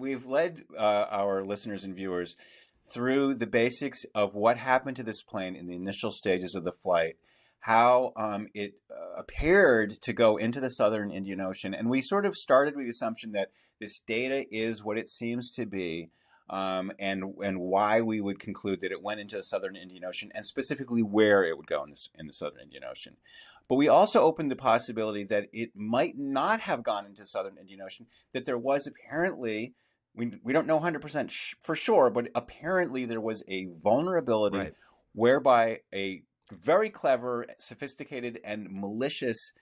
we've led our listeners and viewers through the basics of what happened to this plane in the initial stages of the flight, how it appeared to go into the southern Indian Ocean. And we sort of started with the assumption that this data is what it seems to be, and why we would conclude that it went into the southern Indian Ocean, and specifically where it would go in the southern Indian Ocean. But we also opened the possibility that it might not have gone into the southern Indian Ocean, that there was apparently, we don't know 100% for sure, but apparently there was a vulnerability Right. whereby a very clever, sophisticated, and malicious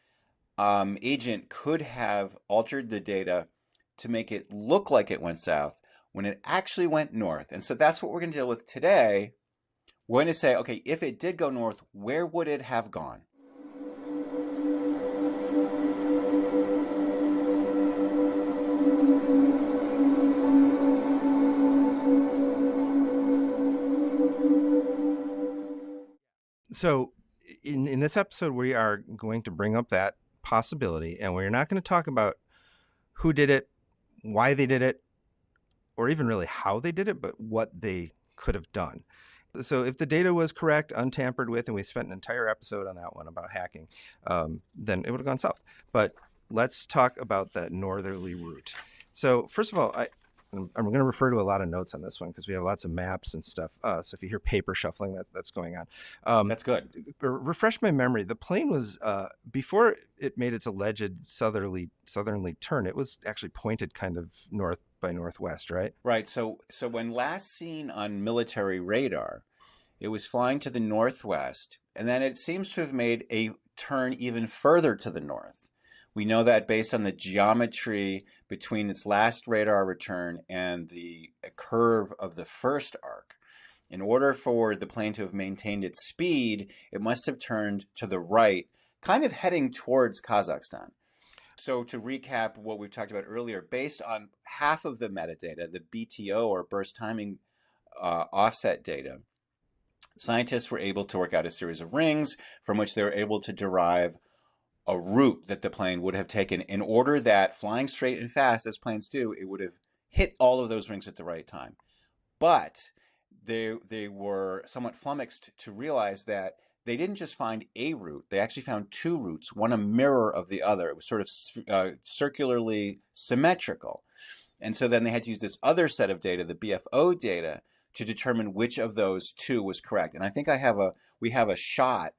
agent could have altered the data to make it look like it went south when it actually went north. And so that's what we're going to deal with today. We're going to say, okay, if it did go north, where would it have gone? So in this episode, we are going to bring up that possibility, and we're not going to talk about who did it, why they did it, or even really how they did it, but what they could have done. So if the data was correct, untampered with, and we spent an entire episode on that one about hacking, then it would have gone south. But let's talk about that northerly route. So first of all, I'm going to refer to a lot of notes on this one because we have lots of maps and stuff. So if you hear paper shuffling, that's going on. That's good. Refresh my memory. The plane was, before it made its alleged southerly turn, it was actually pointed kind of north by northwest, right? Right. So when last seen on military radar, it was flying to the northwest, and then it seems to have made a turn even further to the north. We know that based on the geometry between its last radar return and the curve of the first arc. In order for the plane to have maintained its speed, it must have turned to the right, kind of heading towards Kazakhstan. So to recap what we've talked about earlier, based on half of the metadata, the BTO or burst timing offset data, scientists were able to work out a series of rings from which they were able to derive a route that the plane would have taken in order that, flying straight and fast as planes do, it would have hit all of those rings at the right time. But they were somewhat flummoxed to realize that they didn't just find a route, they actually found two routes, one a mirror of the other. It was sort of circularly symmetrical. And so then they had to use this other set of data, the BFO data, to determine which of those two was correct. And I think we have a shot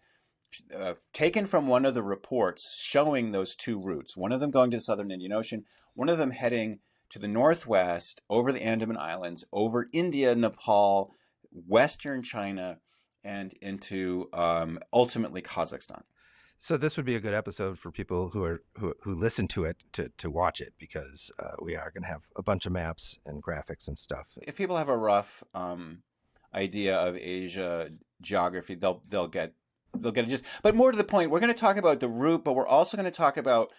taken from one of the reports showing those two routes, one of them going to the southern Indian Ocean, one of them heading to the northwest over the Andaman Islands, over India, Nepal, western China, and into ultimately Kazakhstan. So this would be a good episode for people who listen to it to watch it, because we are going to have a bunch of maps and graphics and stuff. If people have a rough idea of Asia geography, they'll get it. Just, but more to the point, we're going to talk about the route, but we're also going to talk about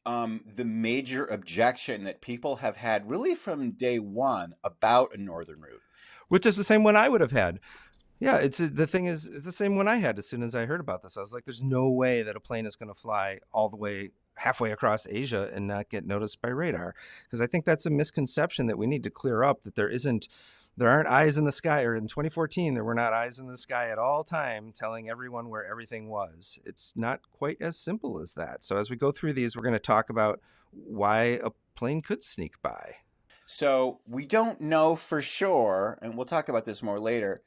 the major objection that people have had really from day one about a northern route, which is the same one I would have had. Yeah, the thing is, it's the same one I had as soon as I heard about this. I was like, there's no way that a plane is going to fly all the way halfway across Asia and not get noticed by radar. Because I think that's a misconception that we need to clear up, that there aren't eyes in the sky, or in 2014, there were not eyes in the sky at all time telling everyone where everything was. It's not quite as simple as that. So as we go through these, we're going to talk about why a plane could sneak by. So we don't know for sure, and we'll talk about this more later,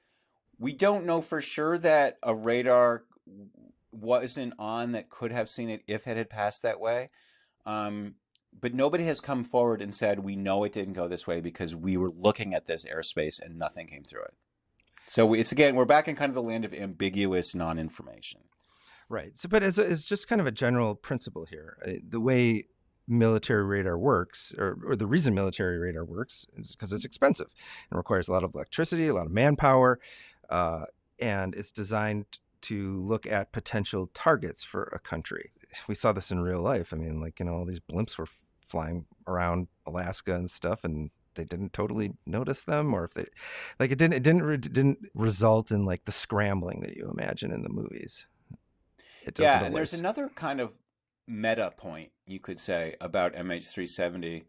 we don't know for sure that a radar wasn't on that could have seen it if it had passed that way. But nobody has come forward and said, we know it didn't go this way because we were looking at this airspace and nothing came through it. So we're back in kind of the land of ambiguous non-information. Right. So, but as just kind of a general principle here, the way military radar works, or the reason military radar works, is because it's expensive. It requires a lot of electricity, a lot of manpower, and it's designed to look at potential targets for a country. We saw this in real life. I mean, all these blimps were flying around Alaska and stuff, and they didn't totally notice them, or if they, it didn't result in the scrambling that you imagine in the movies. It doesn't always. And there's another kind of meta point you could say about MH370,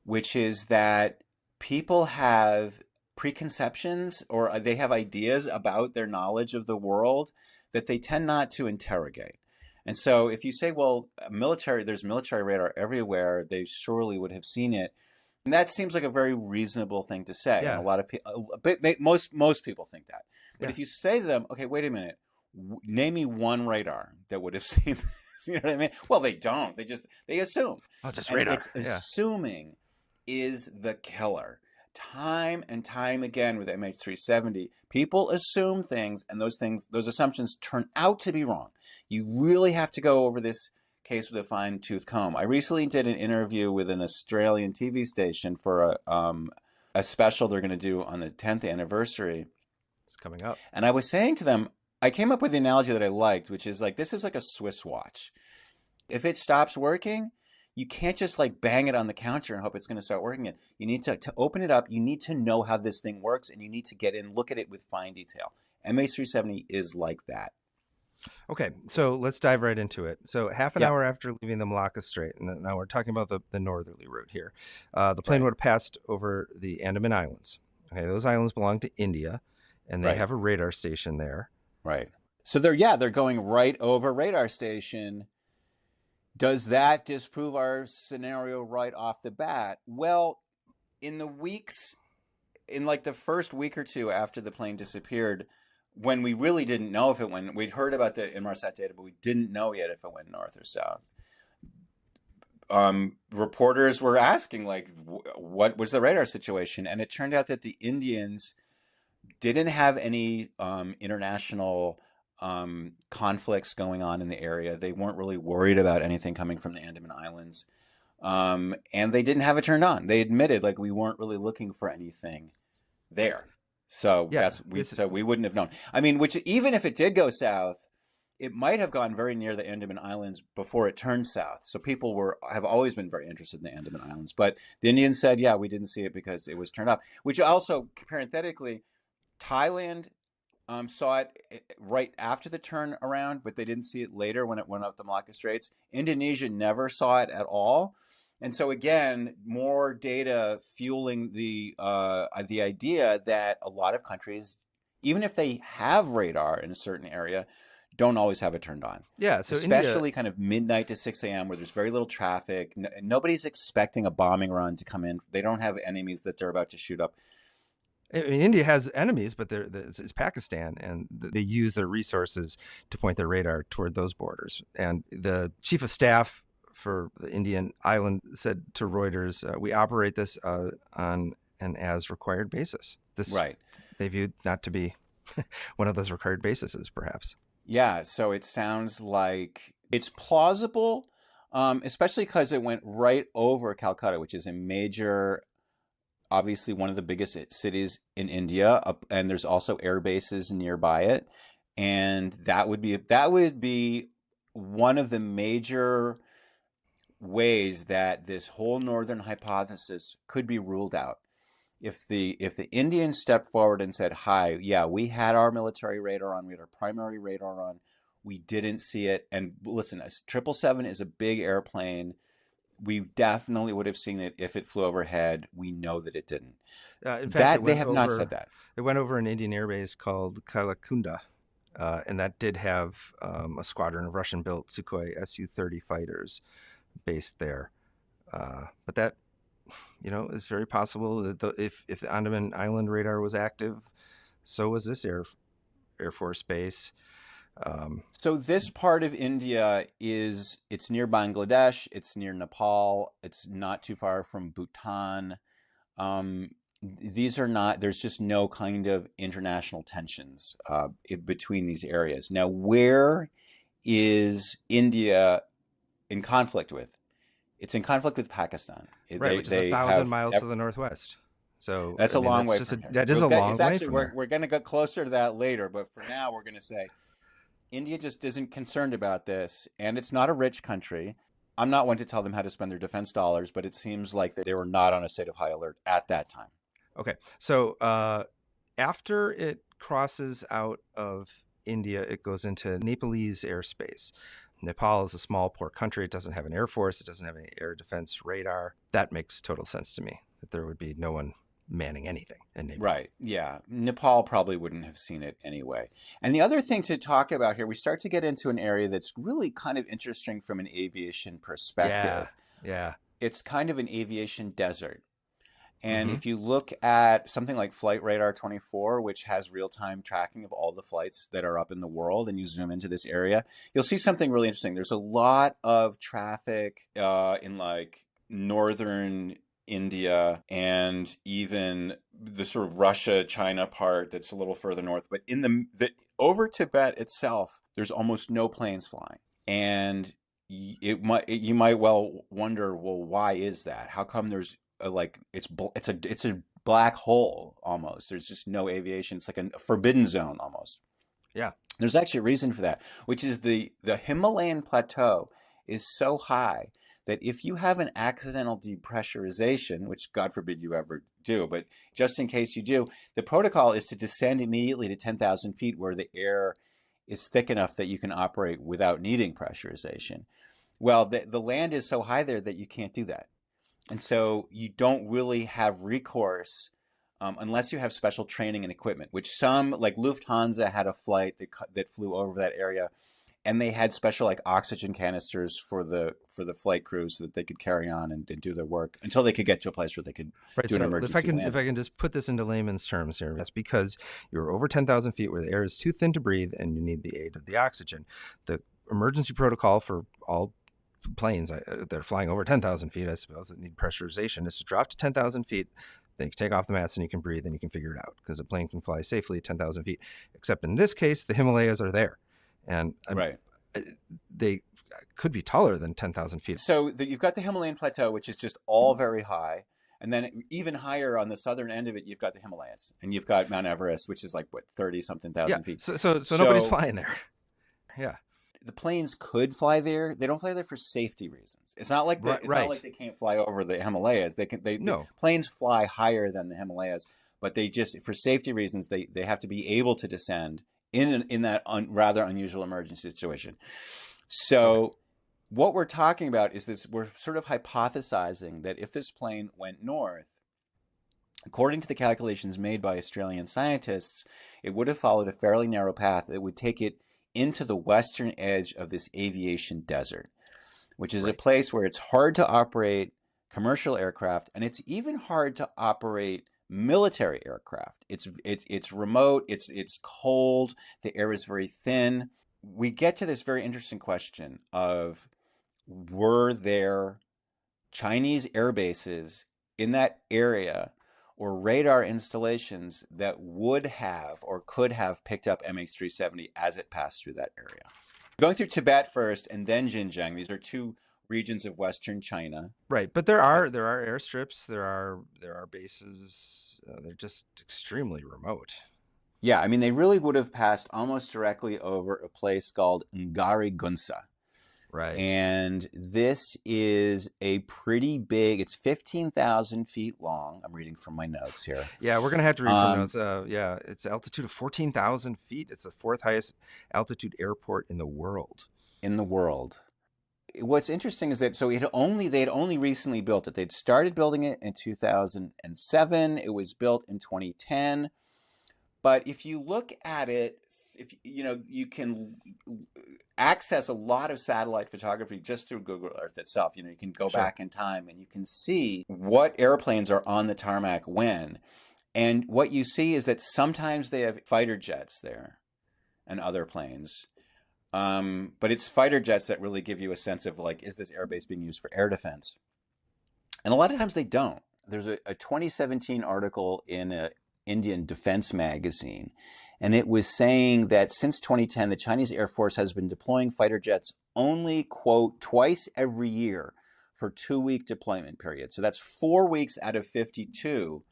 which is that people have preconceptions or they have ideas about their knowledge of the world that they tend not to interrogate. And so if you say, well, there's military radar everywhere, they surely would have seen it. And that seems like a very reasonable thing to say. And a Yeah. lot of people, most people think that. But Yeah. if you say to them, okay, wait a minute, name me one radar that would have seen this. You know what I mean? Well, they don't. They assume. Oh, just And radar. it's Yeah. assuming is the killer. Time and time again with MH370, people assume things, and those assumptions turn out to be wrong. You really have to go over this case with a fine-tooth comb. I recently did an interview with an Australian TV station for a special they're going to do on the 10th anniversary. It's coming up. And I was saying to them, I came up with the analogy that I liked, which is like, this is like a Swiss watch. If it stops working, you can't just like bang it on the counter and hope it's going to start working again. You need to open it up. You need to know how this thing works, and you need to get in, look at it with fine detail. MH370 is like that. Okay, so let's dive right into it. So half an Yeah. hour after leaving the Malacca Strait, and now we're talking about the northerly route here, the plane would have passed over the Andaman Islands. Okay, those islands belong to India, and they have a radar station there. Right. So they're going right over radar station. Does that disprove our scenario right off the bat? Well, in like the first week or two after the plane disappeared, when we really didn't know if it went, we'd heard about the Inmarsat data, but we didn't know yet if it went north or south. Reporters were asking, like, what was the radar situation? And it turned out that the Indians didn't have any international conflicts going on in the area. They weren't really worried about anything coming from the Andaman Islands. And they didn't have it turned on. They admitted, like, we weren't really looking for anything there. So we wouldn't have known. I mean, which even if it did go south, it might have gone very near the Andaman Islands before it turned south. So people have always been very interested in the Andaman Islands. But the Indians said, yeah, we didn't see it because it was turned off. Which also, parenthetically, Thailand saw it right after the turn around, but they didn't see it later when it went up the Malacca Straits. Indonesia never saw it at all. And so again, more data fueling the idea that a lot of countries, even if they have radar in a certain area, don't always have it turned on. Yeah, so especially kind of midnight to 6 a.m. where there's very little traffic. Nobody's expecting a bombing run to come in. They don't have enemies that they're about to shoot up. I mean, India has enemies, but it's Pakistan, and they use their resources to point their radar toward those borders. And the chief of staff for the Indian island said to Reuters, we operate this on an as required basis. This they viewed not to be one of those required bases, perhaps. Yeah, so it sounds like it's plausible, especially because it went right over Calcutta, which is a major, obviously one of the biggest cities in India, and there's also air bases nearby it. And that would be one of the major ways that this whole northern hypothesis could be ruled out. If the Indians stepped forward and said, hi, yeah, we had our military radar on, we had our primary radar on, we didn't see it. And listen, a 777 is a big airplane. We definitely would have seen it if it flew overhead. We know that it didn't. In fact, they have not said that. It went over an Indian airbase called Kalakunda, and that did have a squadron of Russian-built Sukhoi Su-30 fighters based there. But that, is very possible that if the Andaman Island radar was active, so was this Air Force base. So this part of India it's near Bangladesh, it's near Nepal, it's not too far from Bhutan. There's just no kind of international tensions between these areas. Now, where is India in conflict with? It's in conflict with Pakistan. Right, which is 1,000 miles to the northwest. So that's a long way from here. That is a long way from here. We're going to get closer to that later, but for now we're going to say India just isn't concerned about this, and it's not a rich country. I'm not one to tell them how to spend their defense dollars, but it seems like they were not on a state of high alert at that time. Okay, so after it crosses out of India, it goes into Nepalese airspace. Nepal is a small, poor country. It doesn't have an air force. It doesn't have any air defense radar. That makes total sense to me, that there would be no one manning anything in Nepal. Right. Yeah. Nepal probably wouldn't have seen it anyway. And the other thing to talk about here, we start to get into an area that's really kind of interesting from an aviation Yeah. perspective. Yeah. It's kind of an aviation desert. And Mm-hmm. if you look at something like Flight Radar 24, which has real-time tracking of all the flights that are up in the world, and you zoom into this area, you'll see something really interesting. There's a lot of traffic in like northern India and even the sort of Russia, China part that's a little further north. But in the over Tibet itself, there's almost no planes flying. And you might well wonder, well, why is that? How come there's like it's a black hole almost. There's just no aviation. It's like a forbidden zone almost. Yeah. There's actually a reason for that, which is the Himalayan plateau is so high that if you have an accidental depressurization, which God forbid you ever do, but just in case you do, the protocol is to descend immediately to 10,000 feet where the air is thick enough that you can operate without needing pressurization. Well, the land is so high there that you can't do that. And so you don't really have recourse unless you have special training and equipment, which some, like Lufthansa, had a flight that flew over that area, and they had special like oxygen canisters for the flight crew so that they could carry on and do their work until they could get to a place where they could Right. do an So emergency landing. if I can just put this into layman's terms here, that's because you're over 10,000 feet where the air is too thin to breathe and you need the aid of the oxygen. The emergency protocol for all planes that are flying over 10,000 feet, I suppose, that need pressurization is to drop to 10,000 feet. Then you can take off the mask and you can breathe and you can figure it out because a plane can fly safely at 10,000 feet. Except in this case, the Himalayas are there. And Right. they could be taller than 10,000 feet. So you've got the Himalayan plateau, which is just all very high. And then even higher on the southern end of it, you've got the Himalayas. And you've got Mount Everest, which is like, what, 30-something thousand feet. So nobody's flying there. Yeah. The planes could fly there. They don't fly there for safety reasons. It's not like not like they can't fly over the Himalayas. The planes fly higher than the Himalayas, but they just, for safety reasons, they have to be able to descend in that rather unusual emergency situation. So what we're talking about is this, we're sort of hypothesizing that if this plane went north, according to the calculations made by Australian scientists, it would have followed a fairly narrow path. It would take it into the western edge of this aviation desert, which is a place where it's hard to operate commercial aircraft, and it's even hard to operate military aircraft. It's remote, it's cold, the air is very thin. We get to this very interesting question of, were there Chinese air bases in that area or radar installations that would have or could have picked up MH370 as it passed through that area? Going through Tibet first and then Xinjiang. These are two regions of Western China. Right, but there are airstrips, there are bases. They're just extremely remote. Yeah, I mean, they really would have passed almost directly over a place called Ngari Gunsa. Right. And this is a pretty big, it's 15,000 feet long. I'm reading from my notes here. Yeah, we're going to have to read from notes. It's altitude of 14,000 feet. It's the fourth highest altitude airport in the world. What's interesting is that, so they had only recently built it. They'd started building it in 2007. It was built in 2010. But if you look at it, you can access a lot of satellite photography just through Google Earth itself. You can go back in time and you can see what airplanes are on the tarmac when. And what you see is that sometimes they have fighter jets there and other planes. But it's fighter jets that really give you a sense of, like, is this airbase being used for air defense? And a lot of times they don't. There's a 2017 article in an Indian defense magazine, and it was saying that since 2010, the Chinese Air Force has been deploying fighter jets only, quote, twice every year for 2-week deployment period. So that's 4 weeks out of 52.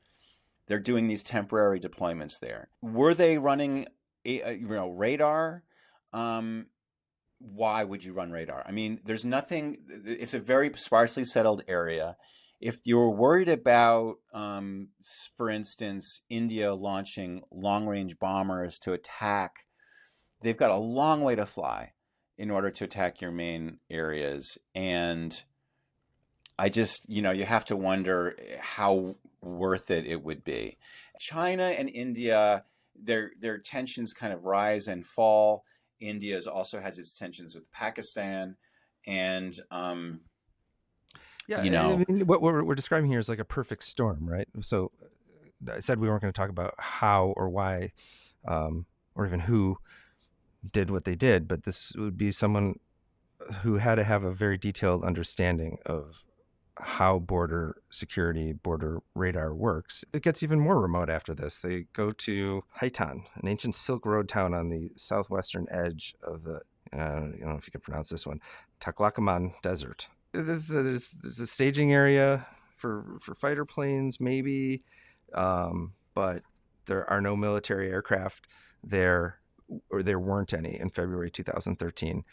They're doing these temporary deployments there. Were they running radar? Why would you run radar? I mean, there's nothing. It's a very sparsely settled area. If you're worried about, for instance, India launching long-range bombers to attack, they've got a long way to fly in order to attack your main areas. And I just, you have to wonder how worth it would be. China and India, their tensions kind of rise and fall. India also has its tensions with Pakistan, and Yeah, you I know, mean, what we're describing here is like a perfect storm, right? So I said we weren't going to talk about how or why, or even who did what they did, but this would be someone who had to have a very detailed understanding of how border security, border radar works. It gets even more remote after this. They go to Haitan, an ancient Silk Road town on the southwestern edge of the, I don't know if you can pronounce this one, Taklamakan Desert. There's a staging area for fighter planes, maybe, but there are no military aircraft there, or there weren't any in February 2013.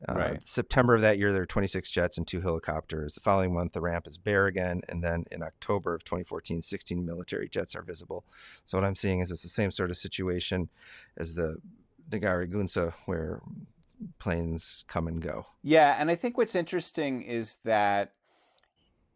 right. September of that year, there were 26 jets and 2 helicopters. The following month, the ramp is bare again. And then in October of 2014, 16 military jets are visible. So what I'm seeing is it's the same sort of situation as the Nagari Gunsa, where planes come and go. Yeah, and I think what's interesting is that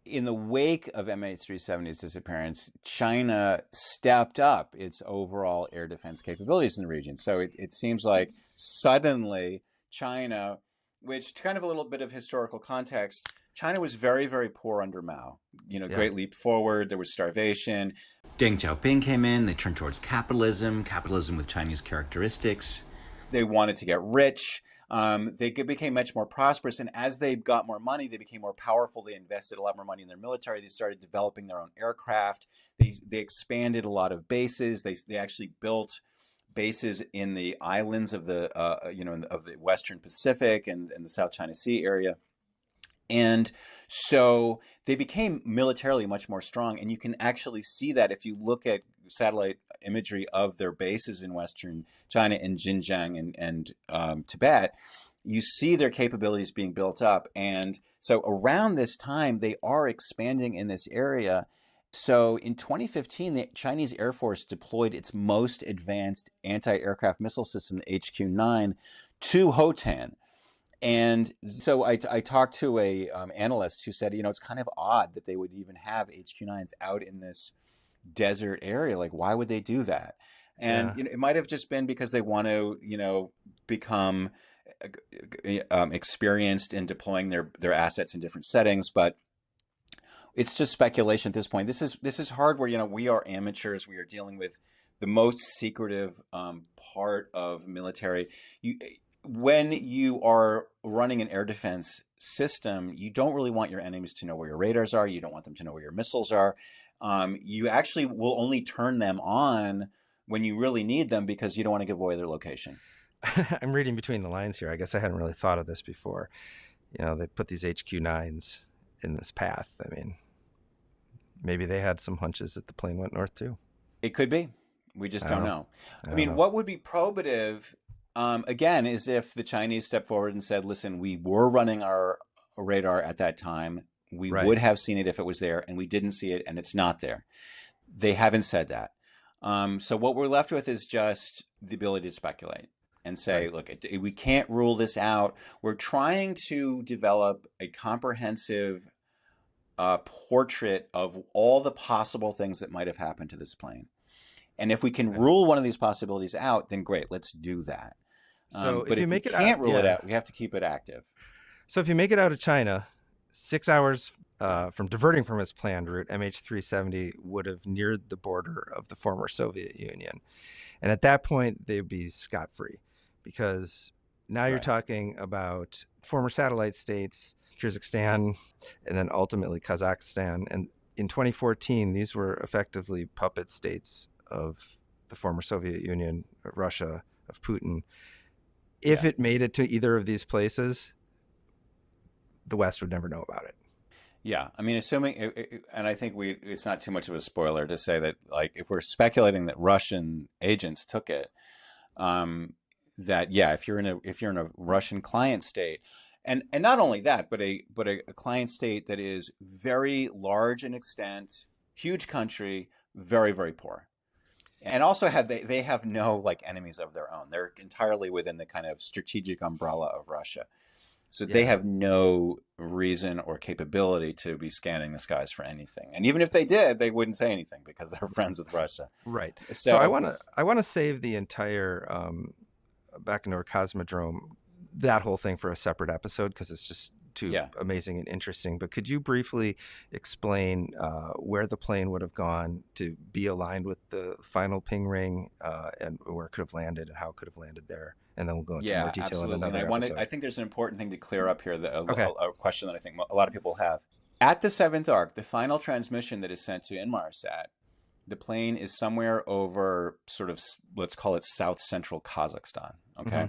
in the wake of MH370's disappearance, China stepped up its overall air defense capabilities in the region. So it seems like suddenly China, which, kind of a little bit of historical context, China was very, very poor under Mao. Great leap forward. There was starvation. Deng Xiaoping came in. They turned towards capitalism with Chinese characteristics. They wanted to get rich. They became much more prosperous, and as they got more money, they became more powerful. They invested a lot more money in their military. They started developing their own aircraft. They expanded a lot of bases. They actually built bases in the islands of the of the Western Pacific and the South China Sea area. And so they became militarily much more strong. And you can actually see that if you look at satellite imagery of their bases in Western China, in Xinjiang and Tibet, you see their capabilities being built up. And so around this time, they are expanding in this area. So in 2015, the Chinese Air Force deployed its most advanced anti-aircraft missile system, the HQ-9, to Hotan. And so I talked to a analyst who said, it's kind of odd that they would even have HQ-9s out in this desert area. Like, why would they do that? And it might have just been because they want to, become experienced in deploying their assets in different settings. But it's just speculation at this point. This is hard where, we are amateurs. We are dealing with the most secretive part of military. When you are running an air defense system, you don't really want your enemies to know where your radars are. You don't want them to know where your missiles are. You actually will only turn them on when you really need them because you don't want to give away their location. I'm reading between the lines here. I guess I hadn't really thought of this before. They put these HQ-9s in this path. I mean, maybe they had some hunches that the plane went north too. It could be. We just don't know. I mean, what would be probative, again, is if the Chinese stepped forward and said, listen, we were running our radar at that time. We would have seen it if it was there, and we didn't see it, and it's not there. They haven't said that. So what we're left with is just the ability to speculate and say, look, we can't rule this out. We're trying to develop a comprehensive portrait of all the possible things that might have happened to this plane. And if we can rule one of these possibilities out, then great, let's do that. So but if we can't rule it out, we have to keep it active. So if you make it out of China, 6 hours from diverting from its planned route, MH370 would have neared the border of the former Soviet Union. And at that point, they'd be scot-free because now you're talking about former satellite states, Kyrgyzstan, and then ultimately Kazakhstan. And in 2014, these were effectively puppet states of the former Soviet Union, of Russia, of Putin. If it made it to either of these places, the West would never know about it. Yeah, I mean, assuming, and I think it's not too much of a spoiler to say that, like, if we're speculating that Russian agents took it, that if you're in a Russian client state, and not only that, but a client state that is very large in extent, huge country, very, very poor. And also they have no enemies of their own. They're entirely within the kind of strategic umbrella of Russia. So they Yeah. have no reason or capability to be scanning the skies for anything. And even if they did, they wouldn't say anything because they're friends with Russia. Right. So So I want to save the entire Bikonor Cosmodrome, that whole thing, for a separate episode because it's just too yeah. amazing and interesting. But could you briefly explain where the plane would have gone to be aligned with the final ping ring, and where it could have landed and how it could have landed there? And then we'll go into more Yeah, detail in absolutely. And another I episode. think there's an important thing to clear up here, that Okay. a question that I think a lot of people have. At the seventh arc, the final transmission that is sent to Inmarsat, the plane is somewhere over sort of, let's call it south central Kazakhstan. Okay. Mm-hmm.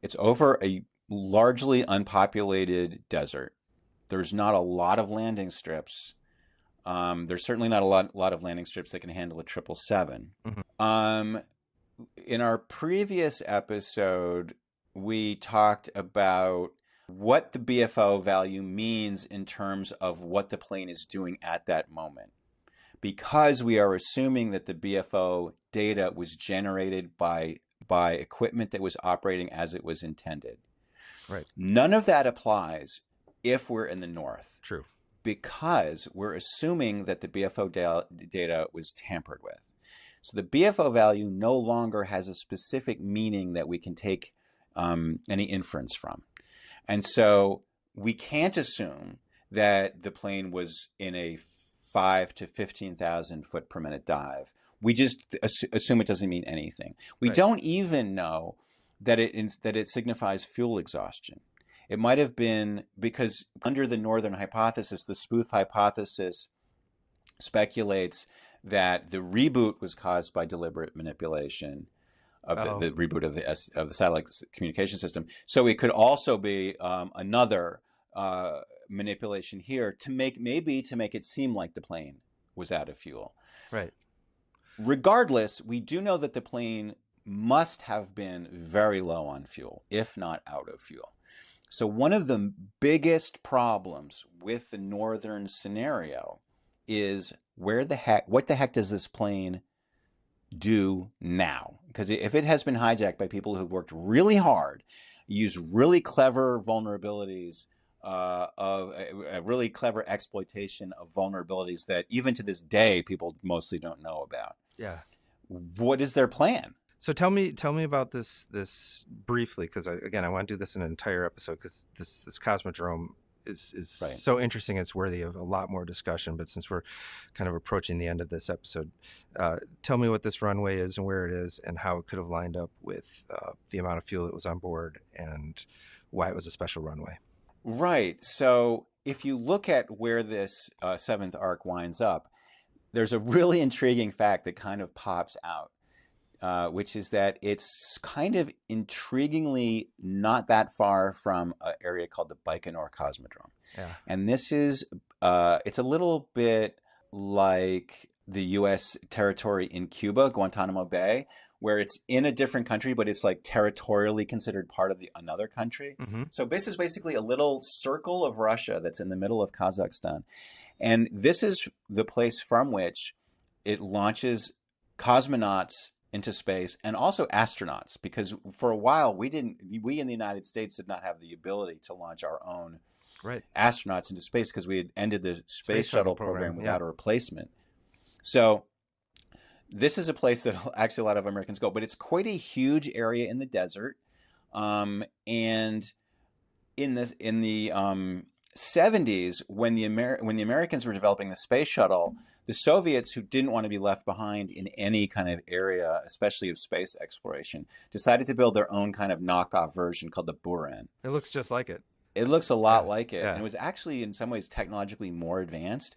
It's over a largely unpopulated desert. There's not a lot of landing strips. There's certainly not a lot of landing strips that can handle a 777. Mm-hmm. In our previous episode, we talked about what the BFO value means in terms of what the plane is doing at that moment. Because we are assuming that the BFO data was generated by equipment that was operating as it was intended. Right. None of that applies if we're in the north. True. Because we're assuming that the BFO data was tampered with. So the BFO value no longer has a specific meaning that we can take any inference from. And so we can't assume that the plane was in a 5 to 15,000 foot per minute dive. We just assume it doesn't mean anything. We Right. don't even know that it signifies fuel exhaustion. It might have been because under the northern hypothesis, the spoof hypothesis speculates that the reboot was caused by deliberate manipulation of the reboot of the satellite communication system. So it could also be another manipulation here to make it seem like the plane was out of fuel. Right. Regardless, we do know that the plane must have been very low on fuel, if not out of fuel. So one of the biggest problems with the northern scenario is what the heck does this plane do now? Because if it has been hijacked by people who've worked really hard, used really clever vulnerabilities, of a really clever exploitation of vulnerabilities that even to this day people mostly don't know about. Yeah. What is their plan? So tell me about this briefly, because I want to do this in an entire episode, because this Cosmodrome is Right. so interesting. It's worthy of a lot more discussion. But since we're kind of approaching the end of this episode, tell me what this runway is and where it is and how it could have lined up with the amount of fuel that was on board and why it was a special runway. Right. So if you look at where this seventh arc winds up, there's a really intriguing fact that kind of pops out. Which is that it's kind of intriguingly not that far from an area called the Bikonor Cosmodrome. Yeah. And this is, it's a little bit like the U.S. territory in Cuba, Guantanamo Bay, where it's in a different country, but it's like territorially considered part of another country. Mm-hmm. So this is basically a little circle of Russia that's in the middle of Kazakhstan. And this is the place from which it launches cosmonauts into space and also astronauts, because for a while we in the United States did not have the ability to launch our own astronauts into space because we had ended the space shuttle program without a replacement. So this is a place that actually a lot of Americans go, but it's quite a huge area in the desert. And in the 70s, when the Americans were developing the space shuttle, the Soviets, who didn't want to be left behind in any kind of area, especially of space exploration, decided to build their own kind of knockoff version called the Buran. It looks just like it. It looks a lot like it. And it was actually, in some ways, technologically more advanced.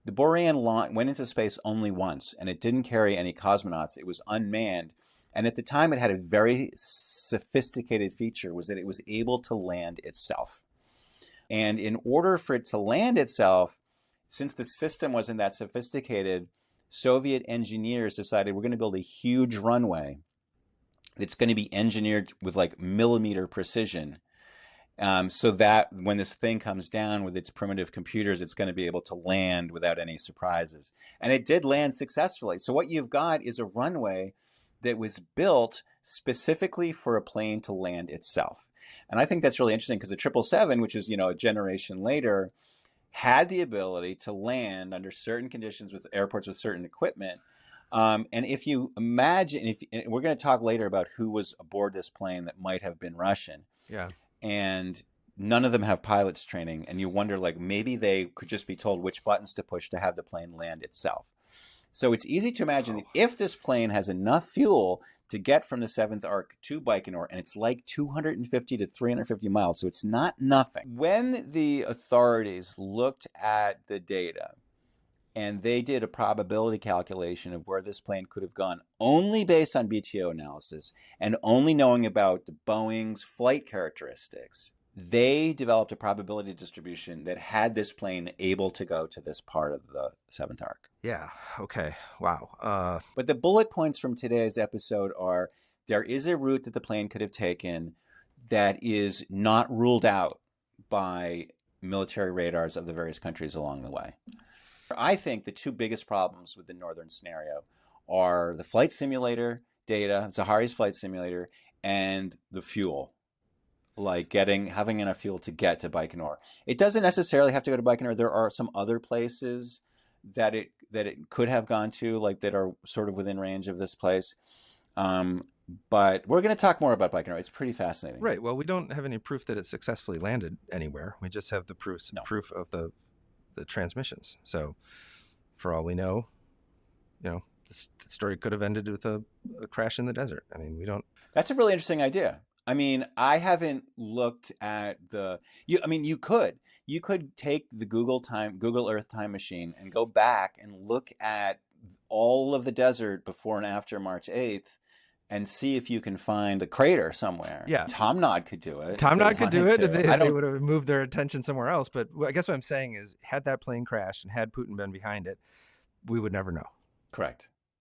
The Buran went into space only once, and it didn't carry any cosmonauts. It was unmanned. And at the time, it had a very sophisticated feature, was that it was able to land itself. And in order for it to land itself, since the system wasn't that sophisticated, Soviet engineers decided we're going to build a huge runway that's going to be engineered with like millimeter precision, so that when this thing comes down with its primitive computers, it's going to be able to land without any surprises. And it did land successfully. So what you've got is a runway that was built specifically for a plane to land itself. And I think that's really interesting because the 777, which is, a generation later, had the ability to land under certain conditions with airports with certain equipment. And if you imagine, and we're going to talk later about who was aboard this plane that might have been Russian. Yeah. And none of them have pilots training. And you wonder, like, maybe they could just be told which buttons to push to have the plane land itself. So it's easy to imagine that if this plane has enough fuel to get from the 7th arc to Bikonor, and it's like 250 to 350 miles, so it's not nothing. When the authorities looked at the data and they did a probability calculation of where this plane could have gone only based on BTO analysis and only knowing about the Boeing's flight characteristics, they developed a probability distribution that had this plane able to go to this part of the 7th arc. Yeah. Okay. Wow. But the bullet points from today's episode are there is a route that the plane could have taken that is not ruled out by military radars of the various countries along the way. I think the two biggest problems with the northern scenario are the flight simulator data, Zahari's flight simulator, and the fuel. Like having enough fuel to get to Bikonor. It doesn't necessarily have to go to Bikonor. There are some other places that it could have gone to, like that are sort of within range of this place. But we're going to talk more about Bikonor. It's pretty fascinating. Right. Well, we don't have any proof that it successfully landed anywhere. We just have the proof of the transmissions. So, for all we know, the story could have ended with a crash in the desert. I mean, we don't. That's a really interesting idea. I mean, I haven't looked at you could take the Google Earth time machine and go back and look at all of the desert before and after March 8th and see if you can find a crater somewhere. Yeah. Tom Nod could do it. Tom Nod could do it if they would have moved their attention somewhere else. But I guess what I'm saying is, had that plane crashed and had Putin been behind it, we would never know. Correct.